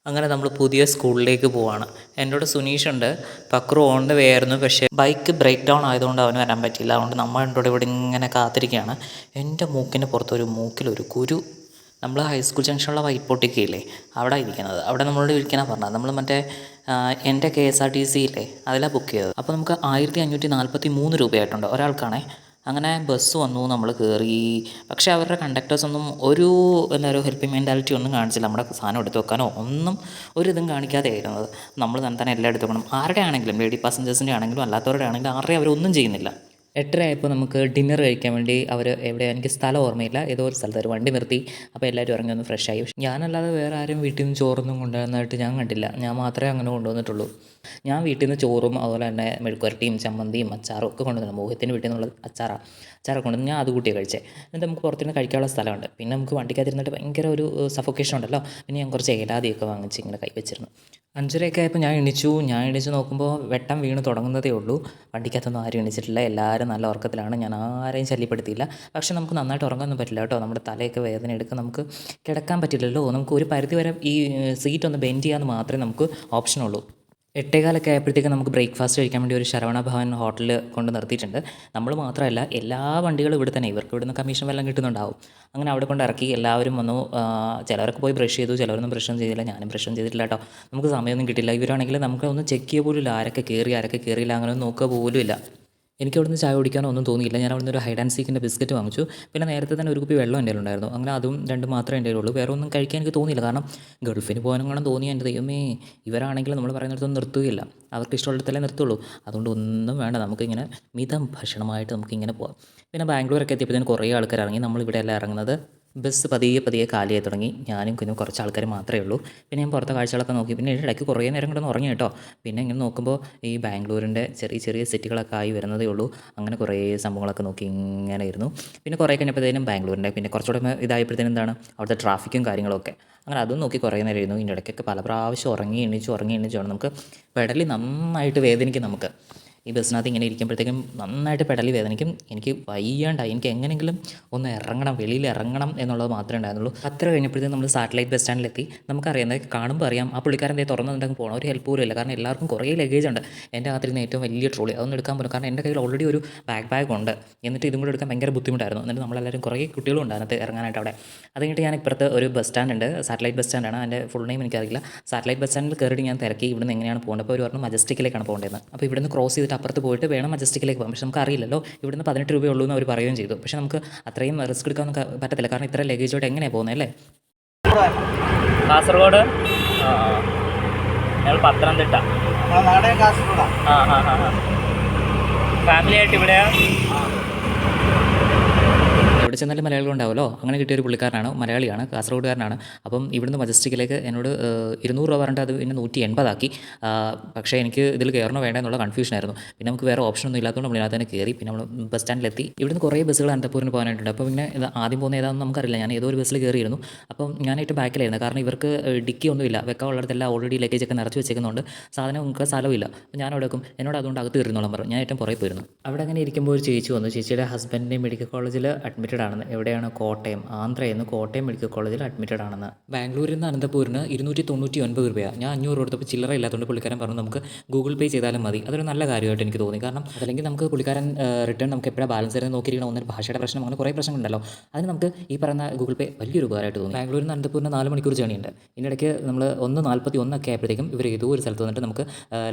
അങ്ങനെ നമ്മൾ പുതിയ സ്കൂളിലേക്ക് പോവാണ്. എന്നോട് സുനീഷുണ്ട്, പക്രു ഓൺ ദ വേ ആയിരുന്നു. പക്ഷേ ബൈക്ക് ബ്രേക്ക് ഡൗൺ ആയതുകൊണ്ട് അവന് വരാൻ പറ്റിയില്ല. അതുകൊണ്ട് നമ്മൾ രണ്ടോടെ ഇവിടെ ഇങ്ങനെ കാത്തിരിക്കുകയാണ്. എൻ്റെ മൂക്കിൻ്റെ പുറത്തൊരു മൂക്കിലൊരു കുരു. നമ്മൾ ഹൈസ്കൂൾ ജംഗ്ഷനുള്ള വൈറ്റ് പൊട്ടിക്കയില്ലേ, അവിടെ ഇരിക്കുന്നത്. അവിടെ നമ്മളോട് ഇരിക്കാനാണ് പറഞ്ഞത്. നമ്മൾ മറ്റേ എൻ്റെ KSRTC ഇല്ലേ, അതിലാണ് ബുക്ക് ചെയ്തത്. അപ്പോൾ നമുക്ക് 1543 രൂപയായിട്ടുണ്ട് ഒരാൾക്കാണേ. അങ്ങനെ ബസ് വന്നു, നമ്മൾ കയറി. പക്ഷേ അവരുടെ കണ്ടക്ടേഴ്സൊന്നും ഒരു എന്താ പറയുക ഹെൽപ്പിംഗ് മെൻറ്റാലിറ്റി ഒന്നും കാണിച്ചില്ല. നമ്മുടെ സാധനം എടുത്ത് വെക്കാനോ ഒന്നും ഒരു ഇതും കാണിക്കാതെ ആയിരുന്നത്. നമ്മൾ തന്നെ എല്ലാം എടുത്ത് വെക്കണം. ആരുടെ ആണെങ്കിലും, ലേഡി പാസഞ്ചേഴ്സിൻ്റെ ആണെങ്കിലും അല്ലാത്തവരുടെ ആണെങ്കിലും ആരുടെയും അവരൊന്നും ചെയ്യുന്നില്ല. 8:30 ആയപ്പോൾ നമുക്ക് ഡിന്നർ കഴിക്കാൻ വേണ്ടി അവർ എവിടെയാണ് എനിക്ക് സ്ഥലം ഓർമ്മയില്ല, ഏതോ ഒരു സ്ഥലത്ത് ഒരു വണ്ടി നിർത്തി. അപ്പോൾ എല്ലാവരും ഇറങ്ങി ഒന്ന് ഫ്രഷായി. ഞാനല്ലാതെ വേറെ ആരും വീട്ടിൽ നിന്ന് ചോറൊന്നും കൊണ്ടുവന്നതായിട്ട് ഞാൻ കണ്ടില്ല. ഞാൻ മാത്രമേ അങ്ങനെ കൊണ്ടുവന്നിട്ടുള്ളൂ. ഞാൻ വീട്ടിൽ നിന്ന് ചോറും അതുപോലെ തന്നെ മെഴുക്കുവരട്ടിയും ചമ്മന്തിയും അച്ചാറും ഒക്കെ കൊണ്ടുവന്നു. മോഹത്തിന് വീട്ടിൽ നിന്നുള്ള അച്ചാറൊക്കെ കൊണ്ടുവന്ന് ഞാൻ അത് കൂട്ടിയാണ് കഴിച്ചത്. എന്നിട്ട് നമുക്ക് പുറത്തുനിന്ന് കഴിക്കാനുള്ള സ്ഥലമുണ്ട്. പിന്നെ നമുക്ക് വണ്ടിക്കകത്തിരുന്നിട്ട് ഭയങ്കര ഒരു സഫോക്കേഷൻ ഉണ്ടല്ലോ. പിന്നെ ഞാൻ കുറച്ച് ഏലാദിയൊക്കെ വാങ്ങിച്ച് ഇങ്ങനെ കൈവച്ചിരുന്നു. 5:30 ആയപ്പോൾ ഞാൻ എണീച്ച് നോക്കുമ്പോൾ വെട്ടം വീണ് തുടങ്ങുന്നതേ ഉള്ളൂ. വണ്ടിക്കകത്തൊന്നും ആരും എണീച്ചിട്ടില്ല. എല്ലാവരും നല്ല ഉറക്കത്തിലാണ്. ഞാൻ ആരെയും ശല്യപ്പെടുത്തിയില്ല. പക്ഷേ നമുക്ക് നന്നായിട്ട് ഉറങ്ങാനൊന്നും പറ്റില്ല കേട്ടോ. നമ്മുടെ തലയൊക്കെ വേദന എടുക്കും. നമുക്ക് കിടക്കാൻ പറ്റില്ലല്ലോ. നമുക്ക് ഒരു പരിധി വരെ ഈ സീറ്റ് ഒന്ന് ബെൻഡ് ചെയ്യാമെന്ന് മാത്രമേ നമുക്ക് ഓപ്ഷനുള്ളൂ. 8:15 ആയപ്പോഴത്തേക്കും നമുക്ക് ബ്രേക്ക്ഫാസ്റ്റ് കഴിക്കാൻ വേണ്ടി ഒരു ശരവണ ഭവൻ ഹോട്ടലിൽ കൊണ്ട് നിർത്തിയിട്ടുണ്ട്. നമ്മൾ മാത്രമല്ല, എല്ലാ വണ്ടികളും ഇവിടെ തന്നെ. ഇവർക്ക് ഇവിടുന്ന് കമ്മീഷൻ വല്ലതും കിട്ടുന്നുണ്ടാവും. അങ്ങനെ അവിടെ കൊണ്ട് ഇറക്കി. എല്ലാവരും വന്നു. ചിലവരൊക്കെ പോയി ബ്രഷ് ചെയ്തു, ചിലവരൊന്നും ബ്രഷൊന്നും ചെയ്തില്ല. ഞാനും ബ്രഷൊന്നും ചെയ്തിട്ടില്ല കേട്ടോ. നമുക്ക് സമയമൊന്നും കിട്ടില്ല. ഇവരാണെങ്കിൽ നമുക്ക് ഒന്ന് ചെക്ക് ചെയ്യുക പോലും ഇല്ല. ആരൊക്കെ കയറി ആരൊക്കെ കയറിയില്ല അങ്ങനെ ഒന്നും നോക്കുക പോലും ഇല്ല. എനിക്ക് അവിടുന്ന് ചായ കുടിക്കാനോ ഒന്നും തോന്നിയില്ല. ഞാൻ അവിടുന്ന് ഒരു ഹൈഡ് ആൻഡ് സീക്കിൻ്റെ ബിസ്ക്കറ്റ് വാങ്ങിച്ചു. പിന്നെ നേരത്തെ തന്നെ ഒരു കുപ്പി വെള്ളം എൻ്റെ കയ്യിലുണ്ടായിരുന്നു. അങ്ങനെ അതും രണ്ടും മാത്രമേ എൻ്റെ കയ്യിലുള്ളൂ. വേറെ ഒന്നും കഴിക്കാൻ എനിക്ക് തോന്നിയില്ല. കാരണം ഗൾഫിന് പോകാനും തോന്നിയ എൻ്റെ ദൈവമേ, ഇവരാണെങ്കിൽ നമ്മൾ പറയുന്നിടത്തൊന്നും നിർത്തുകയില്ല. അവർക്ക് ഇഷ്ടമുള്ളിടത്തല്ലേ നിർത്തുള്ളൂ. അതുകൊണ്ട് ഒന്നും വേണ്ട, നമുക്കിങ്ങനെ മിതം ഭക്ഷണമായിട്ട് നമുക്കിങ്ങനെ പോകാം. പിന്നെ ബാംഗ്ലൂരൊക്കെ എത്തിയപ്പോഴത്തേനും കുറേ ആൾക്കാർ ഇറങ്ങി. നമ്മളിവിടെ അല്ല ഇറങ്ങുന്നത്. ബസ് പതിയെ കാലിയായി തുടങ്ങി. ഞാനും കുറച്ച് ആൾക്കാർ മാത്രമേ ഉള്ളൂ. പിന്നെ ഞാൻ പുറത്തെ കാഴ്ചകളൊക്കെ നോക്കി. പിന്നെ ഇടയ്ക്ക് കുറേ നേരം കിടന്ന് ഉറങ്ങി കേട്ടോ. പിന്നെ ഇങ്ങനെ നോക്കുമ്പോൾ ഈ ബാംഗ്ലൂരിൻ്റെ ചെറിയ സിറ്റികളൊക്കെ ആയി വരുന്നതേ ഉള്ളൂ. അങ്ങനെ കുറേ സംഭവങ്ങളൊക്കെ നോക്കി ഇങ്ങനെ ഇരുന്നു. പിന്നെ കുറേ കഴിഞ്ഞപ്പോഴത്തേനും ബാംഗ്ലൂരിൻ്റെ പിന്നെ കുറച്ചുകൂടെ ഇതായപ്പോഴത്തേനും എന്താണ് അവിടുത്തെ ട്രാഫിക്കും കാര്യങ്ങളൊക്കെ. അങ്ങനെ അതും നോക്കി കുറേ നേരം ഇരുന്നു. ഇതിൻ്റെ ഇടയ്ക്കൊക്കെ പല പ്രാവശ്യം ഉറങ്ങി എണീച്ചാണ് നമുക്ക് പെടലി നന്നായിട്ട് വേദനിക്കും. നമുക്ക് ഈ ബസ്സിനകത്ത് ഇങ്ങനെ ഇരിക്കുമ്പോഴത്തേക്കും നന്നായിട്ട് പെടലി വേദനിക്കും. എനിക്ക് വയ്യാണ്ടായി. എനിക്ക് എങ്ങനെയെങ്കിലും ഒന്ന് ഇറങ്ങണം, വെളിയിൽ ഇറങ്ങണം എന്നുള്ളത് മാത്രമേ ഉണ്ടായിരുന്നുള്ളൂ. അത്ര കഴിഞ്ഞപ്പോഴത്തേക്കും നമ്മൾ സാറ്റലൈറ്റ് ബസ് സ്റ്റാൻഡിലെത്തി. നമുക്കറിയാം, കാണുമ്പോൾ അറിയാം ആ പുള്ളിക്കാരൻ എന്തേ തുറന്നിട്ടുണ്ടെങ്കിൽ പോകണം. ഒരു ഹെൽപ്പ് പോലും ഇല്ല. കാരണം എല്ലാവർക്കും കുറേ ലഗേജ് ഉണ്ട്. എൻ്റെ അകത്തിരുന്ന് ഏറ്റവും വലിയ ട്രോളി അതൊന്നും എടുക്കാൻ പറ്റും. കാരണം എൻ്റെ കയ്യിൽ ഓൾറെഡി ഒരു ബാഗ് ഉണ്ട്. എന്നിട്ട് ഇതും കൂടെ എടുക്കാൻ ഭയങ്കര ബുദ്ധിമുട്ടായിരുന്നു. എന്നിട്ട് നമ്മളെല്ലാവരും കുറേ കുട്ടികളും ഉണ്ട് അതിനകത്ത് ഇറങ്ങാനായിട്ട് അവിടെ. അത് കഴിഞ്ഞിട്ട് ഞാൻ ഇപ്പുറത്ത് ഒരു ബസ് സ്റ്റാൻഡ് ഉണ്ട്, സാറ്റലൈറ്റ് ബസ് സ്റ്റാൻഡാണ്. അതിൻ്റെ ഫുൾ നെയിം എനിക്കറിയില്ല. സാറ്റലൈറ്റ് ബസ് സ്റ്റാൻഡിൽ കയറിയിട്ട് ഞാൻ തിരക്കി ഇവിടുന്ന് എങ്ങനെയാണ് പോകേണ്ടത്. അപ്പോൾ ഒരു പറഞ്ഞു മജസ്റ്റിക്കിലേക്കാണ് പോകേണ്ടത്. അപ്പോൾ ഇവിടുന്ന് ക്രോസ് ചെയ്തിട്ട് അപ്പുറത്ത് പോയിട്ട് വേണം മജസ്റ്റിക്കിലേക്ക് പോകാം. പക്ഷേ നമുക്ക് അറിയില്ലല്ലോ, ഇവിടുന്ന് 18 രൂപയുള്ളൂ എന്ന് അവർ പറയുകയും ചെയ്തു. പക്ഷേ നമുക്ക് അത്രയും റിസ്ക് എടുക്കാനൊന്നും പറ്റത്തില്ല. കാരണം ഇത്ര ലഗേജോട്ട് എങ്ങനെയാണ് പോകുന്നത് അല്ലേ. കാസർഗോഡ്, ഞങ്ങൾ പത്തനംതിട്ട. ഫാമിലി ആയിട്ട് ഇവിടെയാണ്. എവിടെ ചെന്നാലും മലയാളികൾ ഉണ്ടാവുമല്ലോ. അങ്ങനെ കിട്ടിയൊരു പുള്ളിക്കാരനാണ്, മലയാളിയാണ്, കാസർഗോഡുകാരനാണ്. അപ്പം ഇവിടുന്ന് മജസ്റ്റിക്കിലേക്ക് എന്നോട് 200 രൂപ പറഞ്ഞിട്ട് അത് പിന്നെ 180 ആക്കി. പക്ഷേ എനിക്ക് ഇതിൽ കയറണോ വേണ്ട എന്നുള്ള കൺഫ്യൂഷനായിരുന്നു. പിന്നെ നമുക്ക് വേറെ ഓപ്ഷനൊന്നും ഇല്ലാത്തതുകൊണ്ട് നമ്മൾ ഇതിനകത്ത് തന്നെ കയറി. പിന്നെ നമ്മൾ ബസ് സ്റ്റാൻഡിലെത്തി. ഇവിടുന്ന് കുറേ ബസ്സുകൾ അനന്തപുരിന് പോകാനായിട്ടുണ്ട്. അപ്പോൾ പിന്നെ ഇത് ആദ്യം പോകുന്ന ഏതാണെന്ന് നമുക്കറിയില്ല. ഞാൻ ഏതോ ഒരു ബസ്സിൽ കയറിയിരുന്നു. അപ്പം ഞാനായിട്ട് ബാക്കിലായിരുന്നു. കാരണം ഇവർക്ക് ഡിക്കി ഒന്നുമില്ല, വെക്കാനുള്ളിടത്തെല്ലാം ഓൾറെഡി ലഗേജൊക്കെ നിറച്ച് വെച്ചേക്കുന്നതുകൊണ്ട് സാധനം നമുക്ക് സ്ഥലമില്ല. അപ്പോൾ ഞാൻ അവിടെ വെക്കും. എന്നോട് അതുകൊണ്ട് അകത്ത് കയറുന്നോളം പറഞ്ഞു. ഞാൻ ഏറ്റവും പുറകെ പോയിരുന്നു. അവിടെ അങ്ങനെ ഇരിക്കുമ്പോൾ ഒരു ചേച്ചി വന്നു. ചേച്ചിയുടെ ഹസ്ബൻഡിൻ്റെ മെഡിക്കൽ കോളേജിൽ അഡ്മിറ്റഡ് ആണെന്ന്. എവിടെയാണ്? കോട്ടയം, ആന്ധ്രയിൽ നിന്ന് കോട്ടയം മെഡിക്കൽ കോളേജിൽ അഡ്മിറ്റഡ് ആണെന്ന്. ബാംഗ്ലൂരിൽ നിന്ന് അനന്തപൂരിന് 299 രൂപയാണ്. ഞാൻ 500 കൊടുത്തപ്പോൾ ചില്ലറ ഇല്ലാത്തതുകൊണ്ട് പുള്ളിക്കാരൻ പറഞ്ഞു നമുക്ക് ഗൂഗിൾ പേ ചെയ്താലും മതി. അതൊരു നല്ല കാര്യമായിട്ട് എനിക്ക് തോന്നി. കാരണം അതല്ലെങ്കിൽ നമുക്ക് പുള്ളിക്കാരൻ റിട്ടേൺ നമുക്ക് എപ്പോഴാണ് ബാലൻസ് വരുന്നത് നോക്കിയിരിക്കണം. ഒന്നൊരു ഭാഷയുടെ പ്രശ്നം, അങ്ങനെ കുറേ പ്രശ്നങ്ങളുണ്ടല്ലോ. അതിന് നമുക്ക് ഈ പറയുന്ന ഗൂഗിൾ പേ വലിയൊരു ഉപകാരമായിട്ട് തോന്നി. ബാംഗ്ലൂരിൽ നിന്ന് അനന്തപൂരിന് 4 മണിക്കൂർ ജേണിയുണ്ട്. ഇതിനിടയ്ക്ക് നമ്മൾ 1:41 ഒക്കെ ആയപ്പോഴത്തേക്കും ഇവർ ഏതോ ഒരു സ്ഥലത്ത് വന്നിട്ട് നമുക്ക്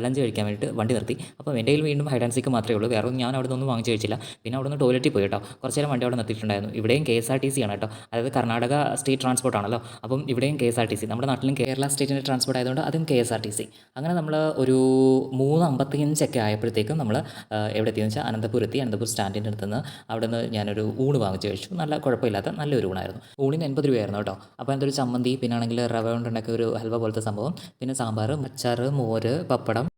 ലഞ്ച് കഴിക്കാൻ വേണ്ടിയിട്ട് വണ്ടി നിർത്തി. അപ്പോൾ എൻ്റെ കയ്യിൽ വീണ്ടും ഹൈഡ് ആൻഡ് സീക്ക് മാത്രമേ ഉള്ളൂ. വേറെ ഞാൻ അവിടെ നിന്നൊന്നും വാങ്ങിച്ച് കഴിച്ചില്ല. പിന്നെ അവിടെ നിന്ന് ടോയ്ലറ്റിൽ പോയി കേട്ടോ. കുറച്ച് നേരം വണ്ടി അവിടെ നിർത്തിയിട്ടുണ്ടായിരുന്നു. ഇവിടെയും KSRTC ആണ് കേട്ടോ. അതായത് കർണാടക സ്റ്റേറ്റ് ട്രാൻസ്പോർട്ട് ആണല്ലോ. അപ്പം ഇവിടെയും KSRTC. നമ്മുടെ നാട്ടിലും കേരള സ്റ്റേറ്റിൻ്റെ ട്രാൻസ്പോർട്ട് ആയതുകൊണ്ട് അതും KSRTC. അങ്ങനെ നമ്മൾ ഒരു 3:55 ഒക്കെ ആയപ്പോഴത്തേക്കും നമ്മൾ എവിടെ എത്തിയെന്ന് വെച്ചാൽ അനന്തപൂർ സ്റ്റാൻഡിൻ്റെ അടുത്ത് നിന്ന് അവിടെ നിന്ന് ഞാനൊരു ഊണ് വാങ്ങിച്ച് കഴിച്ചു. നല്ല കുഴപ്പമില്ലാത്ത നല്ലൊരു ഊണായിരുന്നു. ഊണിന് 80 രൂപയായിരുന്നു കേട്ടോ. അപ്പോൾ അതിൻ്റെ ഒരു ചമ്മന്തി, പിന്നെ ആണെങ്കിൽ റവ കൊണ്ടുണ്ടാക്കിയ ഒരു ഹൽവ പോലത്തെ സംഭവം, പിന്നെ സാമ്പാർ, അച്ചാർ, മോര്, പപ്പടം,